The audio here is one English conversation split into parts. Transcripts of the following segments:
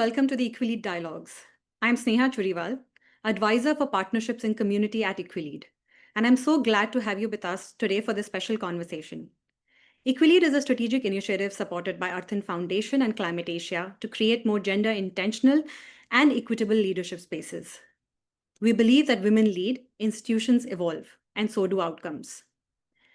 welcome to the EquiLead Dialogues. I'm Sneha Churiwal, Advisor for Partnerships and Community at EquiLead, and I'm so glad to have you with us today for this special conversation. EquiLead is a strategic initiative supported by Earthen Foundation and Climate Asia to create more gender-intentional and equitable leadership spaces. We believe that women lead, institutions evolve, and so do outcomes.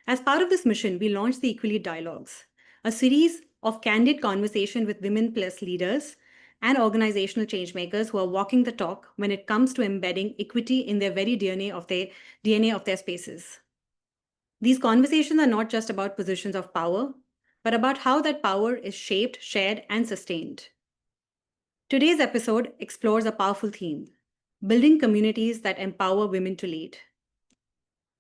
As part of this mission, we launched the EquiLead Dialogues, a series of candid conversation with women plus leaders and organizational changemakers who are walking the talk when it comes to embedding equity in their very DNA of their spaces. These conversations are not just about positions of power, but about how that power is shaped, shared, and sustained. Today's episode explores a powerful theme: building communities that empower women to lead.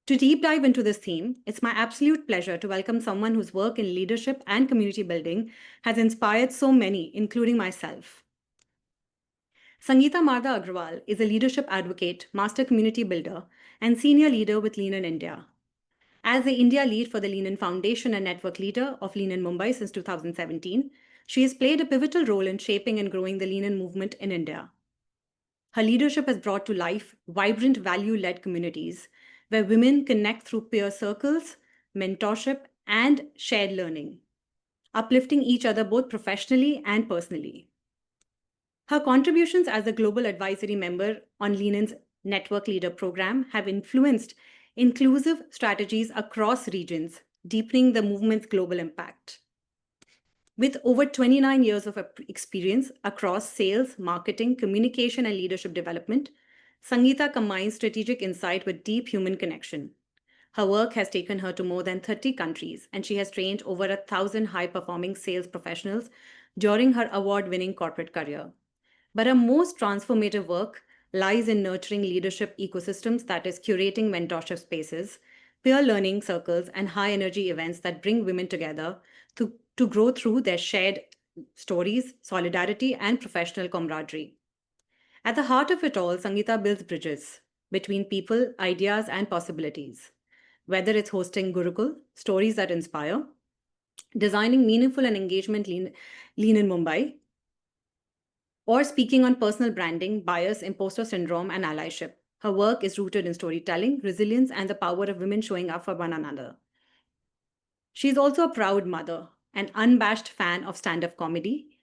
To deep dive into this theme, it's my absolute pleasure to welcome someone whose work in leadership and community building has inspired so many, including myself. Sangita Marda Agarwal is a leadership advocate, master community builder, and senior leader with Lean in India. As the India lead for the Lean in Foundation and network leader of Lean in Mumbai since 2017, she has played a pivotal role in shaping and growing the Lean in movement in India. Her leadership has brought to life vibrant value-led communities where women connect through peer circles, mentorship, and shared learning, uplifting each other both professionally and personally. Her contributions as a global advisory member on Lean-in's Network Leader program have influenced inclusive strategies across regions, deepening the movement's global impact. With over 29 years of experience across sales, marketing, communication, and leadership development, Sangita combines strategic insight with deep human connection. Her work has taken her to more than 30 countries, and she has trained over 1,000 high-performing sales professionals during her award-winning corporate career. But her most transformative work lies in nurturing leadership ecosystems, that is, curating mentorship spaces, peer learning circles, and high-energy events that bring women together to grow through their shared stories, solidarity, and professional camaraderie. At the heart of it all, Sangita builds bridges between people, ideas, and possibilities. Whether it's hosting Gurukul, stories that inspire, designing meaningful and engagement lean in Mumbai, or speaking on personal branding, bias, imposter syndrome, and allyship. Her work is rooted in storytelling, resilience, and the power of women showing up for one another. She's also a proud mother, an unabashed fan of stand-up comedy,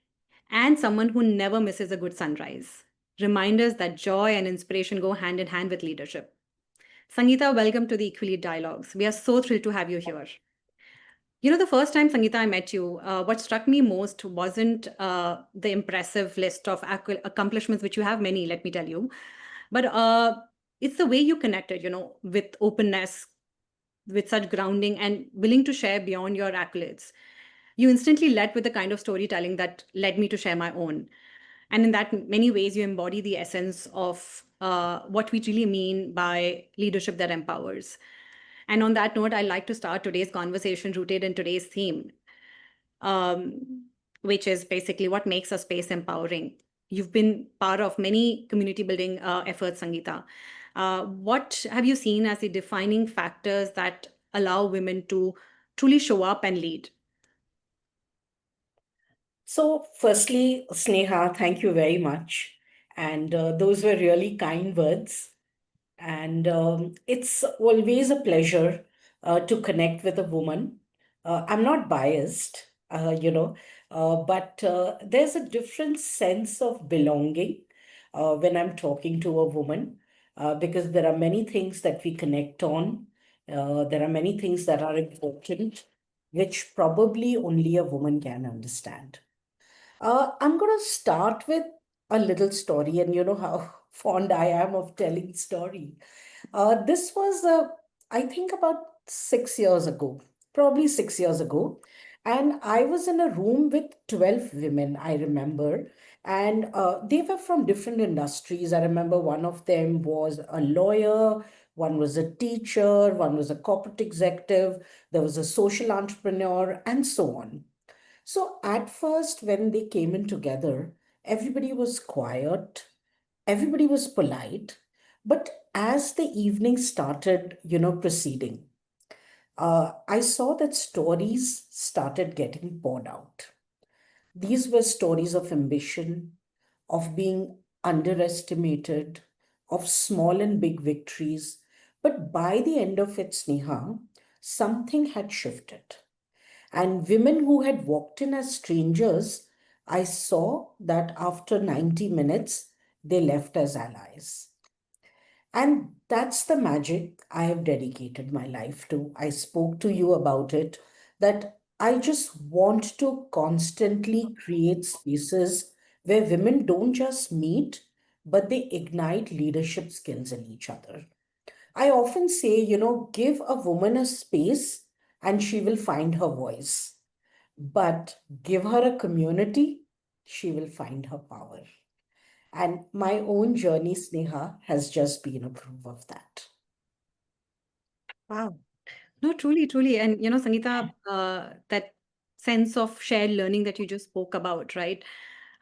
and someone who never misses a good sunrise. Reminders that joy and inspiration go hand in hand with leadership. Sangita, welcome to the EquiLead Dialogues. We are so thrilled to have you here. The first time, Sangita, I met you, what struck me most wasn't the impressive list of accomplishments, which you have many, let me tell you, but it's the way you connected, with openness, with such grounding and willing to share beyond your accolades. You instantly led with the kind of storytelling that led me to share my own. And in that many ways, you embody the essence of what we really mean by leadership that empowers. And on that note, I'd like to start today's conversation rooted in today's theme, which is basically what makes a space empowering. You've been part of many community building efforts, Sangita. What have you seen as the defining factors that allow women to truly show up and lead? So, firstly, Sneha, thank you very much. And those were really kind words. And it's always a pleasure to connect with a woman. I'm not biased, but there's a different sense of belonging when I'm talking to a woman because there are many things that we connect on. There are many things that are important, which probably only a woman can understand. I'm going to start with a little story, and you know how fond I am of telling story. This was, I think, about 6 years ago, probably 6 years ago. And I was in a room with 12 women, I remember. And they were from different industries. I remember one of them was a lawyer, one was a teacher, one was a corporate executive, there was a social entrepreneur, and so on. So at first, when they came in together, everybody was quiet, everybody was polite. But as the evening started, proceeding, I saw that stories started getting poured out. These were stories of ambition, of being underestimated, of small and big victories. But by the end of it, Sneha, something had shifted. And women who had walked in as strangers, I saw that after 90 minutes, they left as allies. And that's the magic I have dedicated my life to. I spoke to you about it, that I just want to constantly create spaces where women don't just meet, but they ignite leadership skills in each other. I often say, give a woman a space and she will find her voice. But give her a community, she will find her power. And my own journey, Sneha, has just been a proof of that. Wow. No, truly, truly. And, Sangeeta, that sense of shared learning that you just spoke about, right?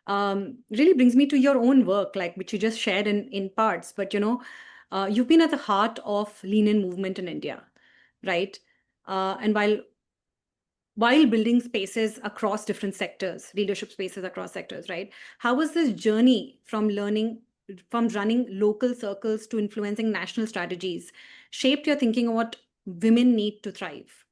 Really brings me to your own work, like which you just shared in parts. But, you've been at the heart of Lean In movement in India, right? And while building spaces across different sectors, leadership spaces across sectors, right? How was this journey from running local circles to influencing national strategies shaped your thinking on what women need to thrive?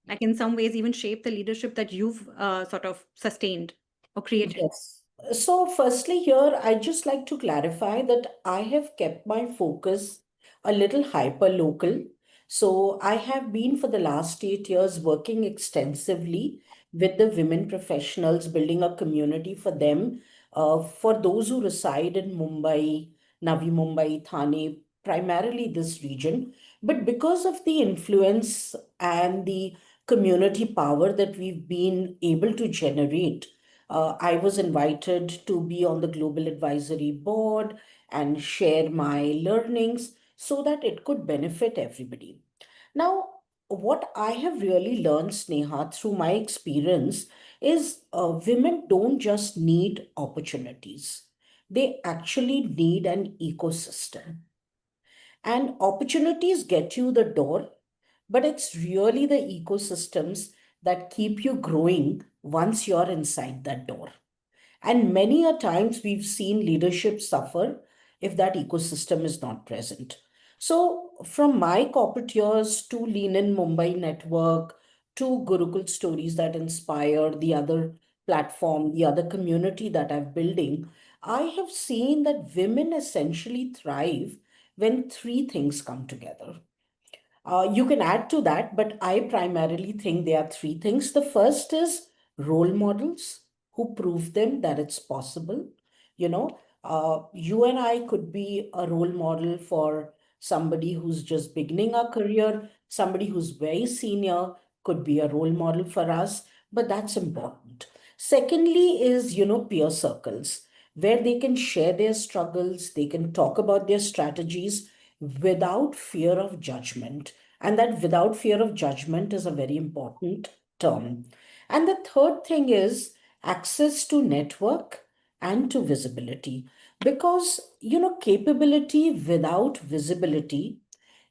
Like in some ways, even shape the leadership that you've sort of sustained or created. Yes. So, firstly, here I'd just like to clarify that I have kept my focus a little hyper local. So, I have been for the last 8 years working extensively with the women professionals, building a community for them, for those who reside in Mumbai, Navi Mumbai, Thane, primarily this region. But because of the influence and the community power that we've been able to generate, I was invited to be on the Global Advisory Board and share my learnings so that it could benefit everybody. Now, what I have really learned, Sneha, through my experience is women don't just need opportunities, they actually need an ecosystem. And opportunities get you the door, but it's really the ecosystems that keep you growing once you're inside that door. And many a times we've seen leadership suffer if that ecosystem is not present. So, from my corporate years to Lean in Mumbai network to Gurukul stories that inspire the other platform, the other community that I'm building, I have seen that women essentially thrive when three things come together. You can add to that, but I primarily think there are three things. The first is role models who prove them that it's possible. You and I could be a role model for somebody who's just beginning a career, somebody who's very senior could be a role model for us, but that's important. Secondly, is, peer circles where they can share their struggles, they can talk about their strategies without fear of judgment. And that without fear of judgment is a very important term. And the third thing is access to network and to visibility. Because, capability without visibility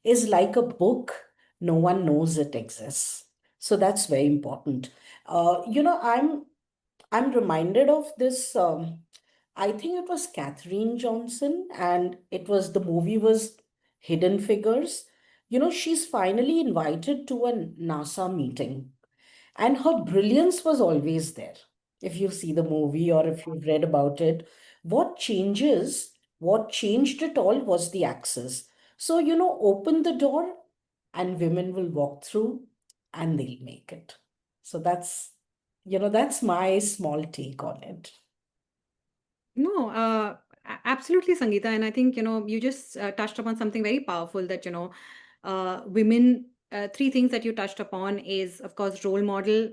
is like a book, no one knows it exists. So that's very important. I'm reminded of this. I think it was Katherine Johnson, and it was the movie was Hidden Figures. She's finally invited to a NASA meeting, and her brilliance was always there. If you see the movie or if you've read about it, what changed it all was the access. So, open the door and women will walk through and they'll make it. So that's my small take on it. No, absolutely, Sangeeta. And I think, you just touched upon something very powerful that, women, three things that you touched upon is, of course, role model,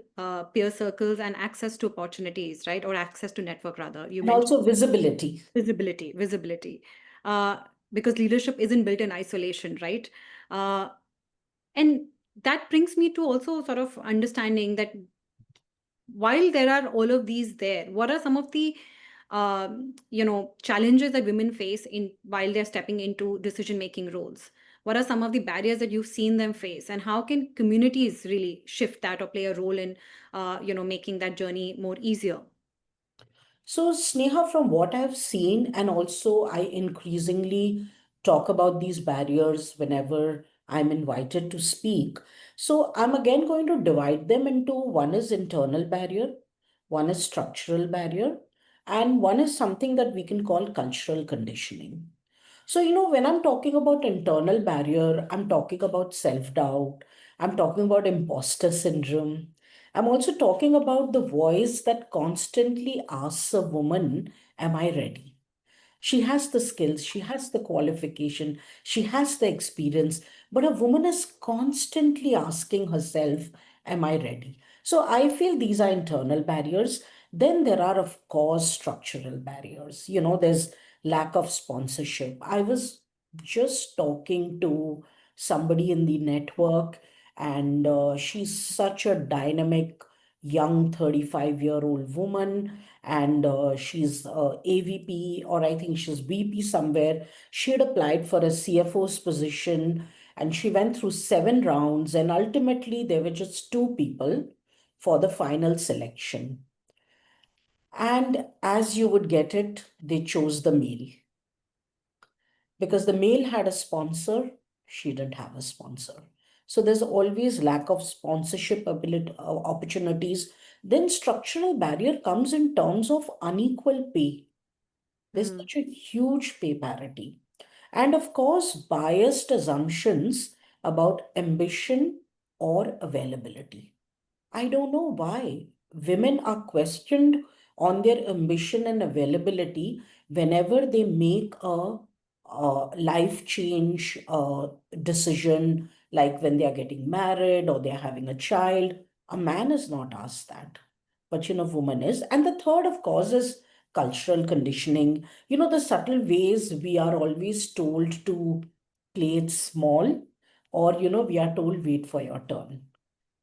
peer circles, and access to opportunities, right? Or access to network, rather. You And mentioned also visibility. visibility. Uh, because leadership isn't built in isolation, right? Uh, and that brings me to also sort of understanding that while there are all of these there, what are some of the challenges that women face in while they're stepping into decision making roles? What are some of the barriers that you've seen them face, and how can communities really shift that or play a role in making that journey more easier? So, Sneha, from what I've seen, and also I increasingly talk about these barriers whenever I'm invited to speak. So, I'm again going to divide them into one is internal barrier, one is structural barrier, and one is something that we can call cultural conditioning. So, when I'm talking about internal barrier, I'm talking about self-doubt, I'm talking about imposter syndrome. I'm also talking about the voice that constantly asks a woman, am I ready? She has the skills, she has the qualification, she has the experience, but a woman is constantly asking herself, am I ready? So I feel these are internal barriers. Then there are, of course, structural barriers. There's lack of sponsorship. I was just talking to somebody in the network, and she's such a dynamic young 35-year-old woman, and she's AVP, or I think she's VP somewhere. She had applied for a CFO's position, and she went through 7 rounds, and ultimately there were just 2 people for the final selection. And as you would get it, they chose the male because the male had a sponsor, she didn't have a sponsor. So there's always lack of sponsorship ability, opportunities. Then structural barrier comes in terms of unequal pay. There's Mm. such a huge pay parity. And of course, biased assumptions about ambition or availability. I don't know why. Women are questioned on their ambition and availability whenever they make a life change decision, like when they are getting married or they're having a child. A man is not asked that, but woman is. And the third, of course, is cultural conditioning. The subtle ways we are always told to play it small, or we are told wait for your turn.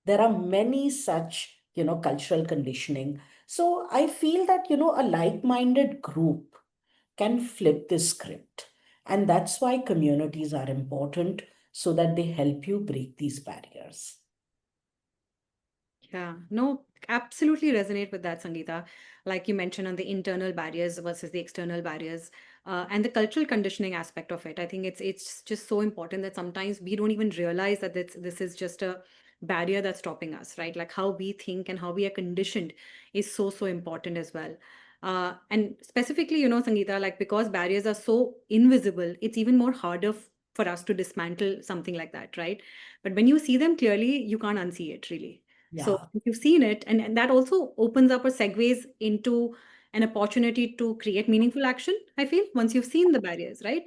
There are many such cultural conditioning. So I feel that a like-minded group can flip this script, and that's why communities are important, so that they help you break these barriers. Yeah, no, absolutely resonate with that, Sangeeta. Like you mentioned on the internal barriers versus the external barriers, and the cultural conditioning aspect of it. I think it's just so important that sometimes we don't even realize that this is just a barrier that's stopping us, right? Like how we think and how we are conditioned is so important as well. And specifically, Sangeeta, like because barriers are so invisible, it's even more harder for us to dismantle something like that, right? But when you see them clearly, you can't unsee it really. So Yeah. if you've seen it, and that also opens up or segues into an opportunity to create meaningful action, I feel, once you've seen the barriers, right?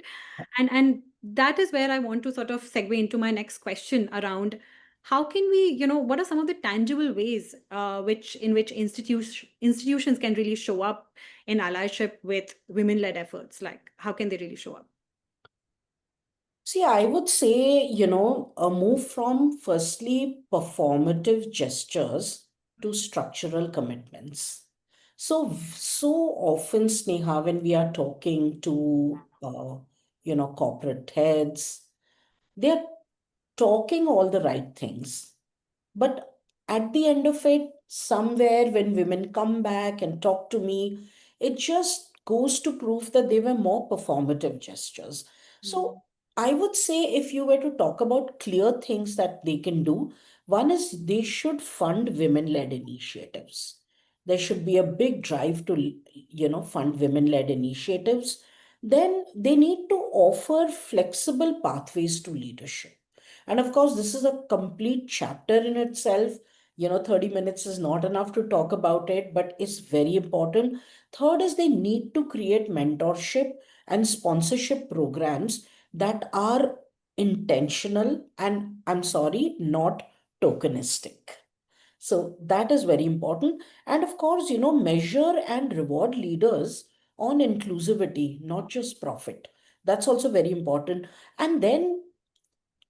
And that is where I want to sort of segue into my next question around how can we, what are some of the tangible ways which institutions can really show up in allyship with women-led efforts? Like how can they really show up? See, I would say, a move from firstly performative gestures to structural commitments. So often, Sneha, when we are talking to, corporate heads, they're talking all the right things. But at the end of it, somewhere when women come back and talk to me, it just goes to prove that they were more performative gestures. Mm, So I would say if you were to talk about clear things that they can do, one is they should fund women-led initiatives. There should be a big drive to, fund women-led initiatives. Then they need to offer flexible pathways to leadership. And of course, this is a complete chapter in itself. 30 minutes is not enough to talk about it, but it's very important. Third is they need to create mentorship and sponsorship programs that are intentional and, I'm sorry, not tokenistic. So that is very important. And of course, measure and reward leaders on inclusivity, not just profit. That's also very important. And then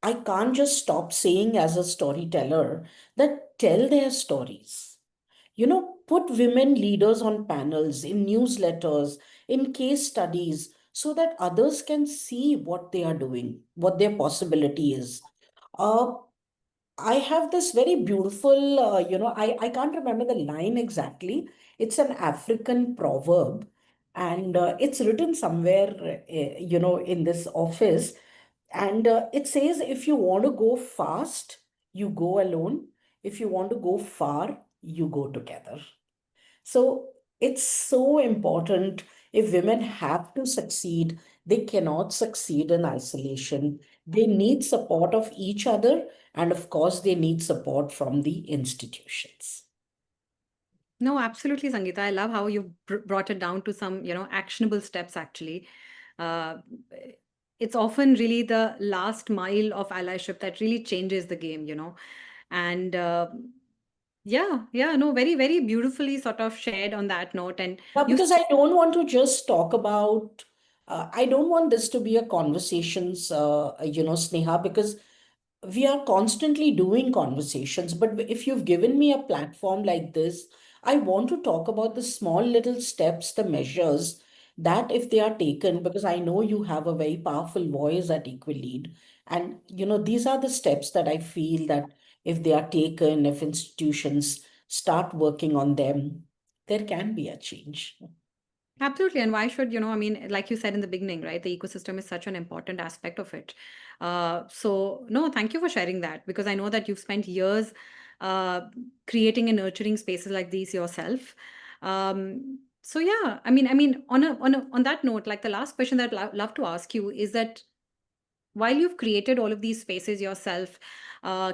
I can't just stop saying as a storyteller that tell their stories. Put women leaders on panels, in newsletters, in case studies, so that others can see what they are doing, what their possibility is. Uh, I have this very beautiful, I can't remember the line exactly. It's an African proverb, and it's written somewhere, in this office. And it says, if you want to go fast, you go alone. If you want to go far, you go together. So it's so important. If women have to succeed, they cannot succeed in isolation. They need support of each other, and of course, they need support from the institutions. No, absolutely, Sangeeta. I love how you brought it down to some, actionable steps actually. Uh, it's often really the last mile of allyship that really changes the game. And yeah, yeah, no, very, very beautifully sort of shared on that note. And you Because I don't want to just talk about, I don't want this to be a conversations, Sneha, because we are constantly doing conversations. But if you've given me a platform like this, I want to talk about the small little steps, the measures that if they are taken, because I know you have a very powerful voice at EquiLead. And, these are the steps that I feel that if they are taken, if institutions start working on them, there can be a change. Absolutely. And why should, I mean, like you said in the beginning, right? The ecosystem is such an important aspect of it. So, no, thank you for sharing that because I know that you've spent years uh, creating and nurturing spaces like these yourself. So yeah, I mean, on that note, like the last question that I'd love to ask you is that while you've created all of these spaces yourself,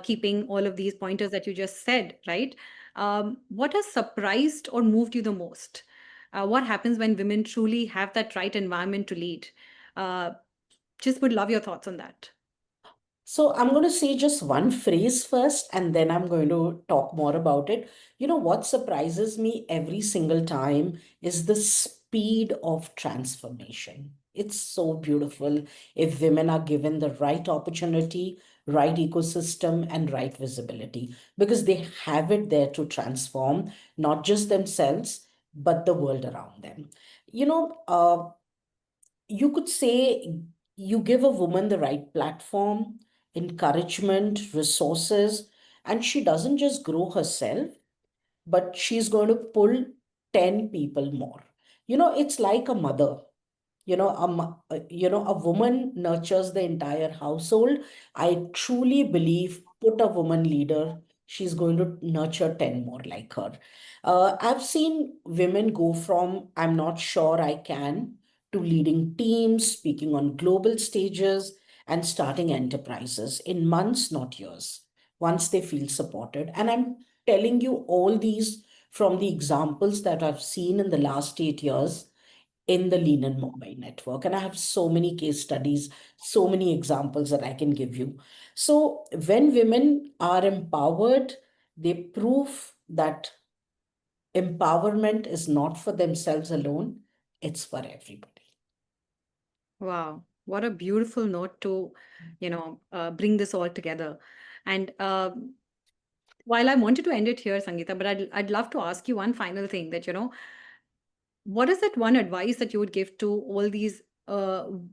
keeping all of these pointers that you just said, right? What has surprised or moved you the most? What happens when women truly have that right environment to lead? Uh, just would love your thoughts on that. So I'm going to say just one phrase first, and then I'm going to talk more about it. What surprises me every single time is the speed of transformation. It's so beautiful if women are given the right opportunity, right ecosystem, and right visibility, because they have it there to transform not just themselves, but the world around them. You know, uh, you could say you give a woman the right platform, encouragement, resources, and she doesn't just grow herself, but she's going to pull 10 people more. It's like a mother. A woman nurtures the entire household. I truly believe, put a woman leader, she's going to nurture 10 more like her. I've seen women go from I'm not sure I can to leading teams, speaking on global stages, and starting enterprises in months, not years, once they feel supported. And I'm telling you all these from the examples that I've seen in the last 8 years in the Lean in Mumbai network. And I have so many case studies, so many examples that I can give you. So when women are empowered, they prove that empowerment is not for themselves alone, it's for everybody. Wow, what a beautiful note to, bring this all together. And while I wanted to end it here, Sangeeta, but I'd love to ask you one final thing that, what is that one advice that you would give to all these women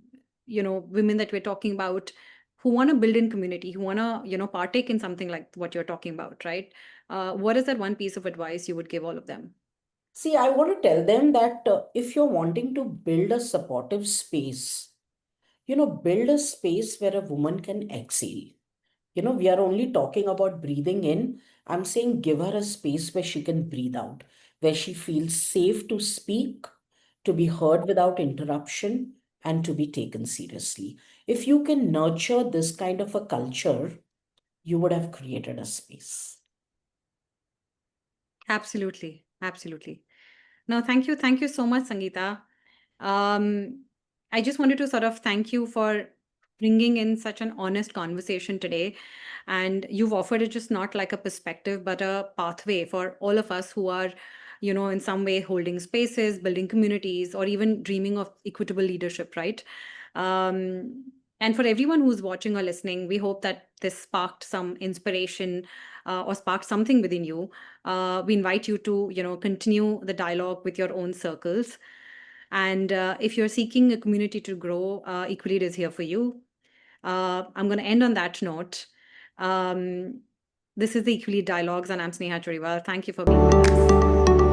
that we're talking about who want to build in community, who want to partake in something like what you're talking about, right? What is that one piece of advice you would give all of them? See, I want to tell them that if you're wanting to build a supportive space, build a space where a woman can exhale. We are only talking about breathing in. I'm saying give her a space where she can breathe out, where she feels safe to speak, to be heard without interruption, and to be taken seriously. If you can nurture this kind of a culture, you would have created a space. Absolutely, absolutely. No, thank you so much, Sangeeta. um, I just wanted to sort of thank you for bringing in such an honest conversation today. And you've offered it just not like a perspective, but a pathway for all of us who are, in some way holding spaces, building communities, or even dreaming of equitable leadership, right? And for everyone who's watching or listening, we hope that this sparked some inspiration or sparked something within you. We invite you to, continue the dialogue with your own circles. And if you're seeking a community to grow, EquiLead is here for you. I'm going to end on that note. Um, This is the EquiLead Dialogues, and I'm Sneha Churiwal. Thank you for being with us.